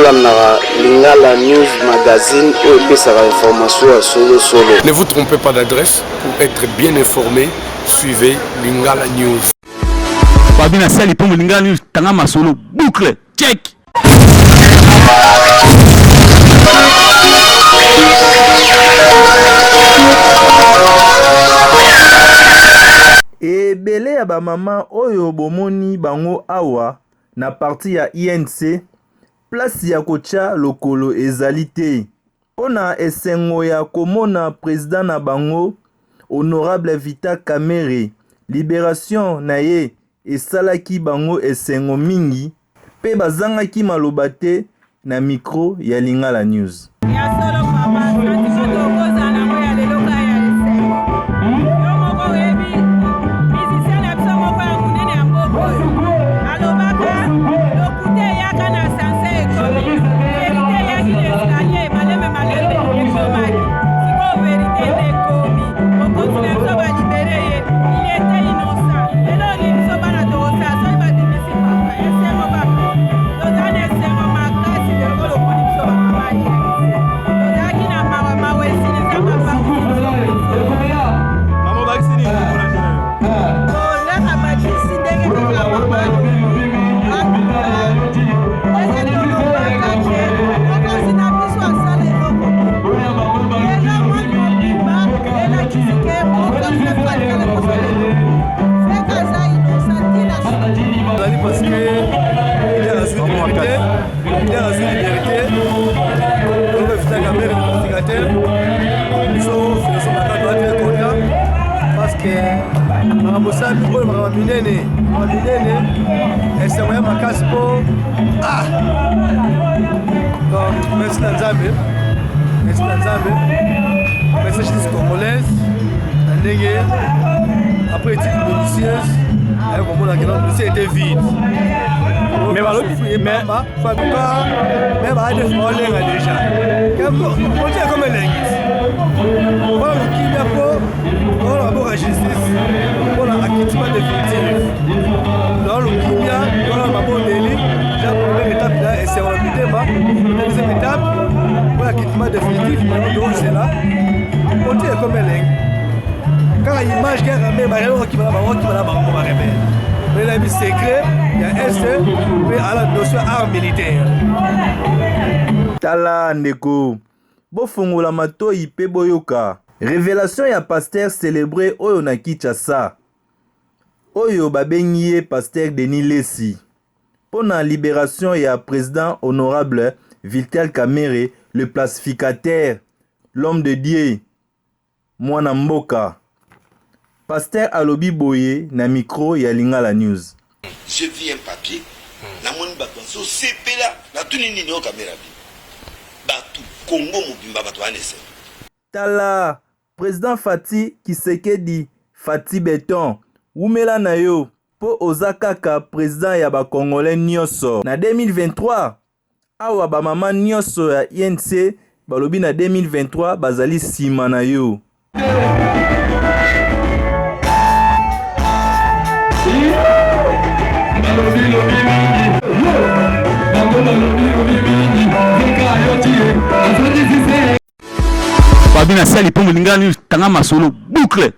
bolandaka Lingala News Magazine et epesaka information à solo. Ne vous trompez pas d'adresse pour être bien informé. Suivez Lingala News. Babina Sali pour Lingala News, Tangama Solo, boucle, check. Ebele ya ba mama oyo bomoni bango awa na parti ya INC place ya kocha lokolo ezali te pona esengo ya komona président na bango honorable Vital Kamerhe libération na ye esalaki bango esengo mingi pe bazangaki maloba te na micro ya Lingala News. Après études minutieuses, le dossier était vide. Mais même à des fois, déjà. On tient comme un voilà le qui vient pour la justice, pour l'acquittement définitif. Dans le qui vient, pour la bonne délit, j'ai la première étape là, et c'est la deuxième étape, pour l'acquittement définitif, donc c'est là. On tient comme un quand l'image qui est ramée, qui va la mais la vie secret, il y a SE, mais à la notion art militaire. Tala ndeko, bofongola matoi pe boyoka. Révélation ya pasteur célébré oyo na Kinshasa. Oyo babengi pasteur Denis Lesi. Pona libération ya président honorable Vital Kamerhe, le pacificateur, l'homme de Dieu, mwana mboka. Pasteur Alobi Boye na micro ya Lingala News. J'ai vu un papier, na moni batonso sepela na tuni nini o kamera bi. Batu Congo mobimba batu anese. Tala président Fati Kisekedi Fati Beton umela na yo po ozakaka président ya ba Congolais nyonso na 2023 awa ba mama nyonso ya INC balobi na 2023 bazali sima na yo. Babina Sali pour Lingala News, Tangama Solo, boucle.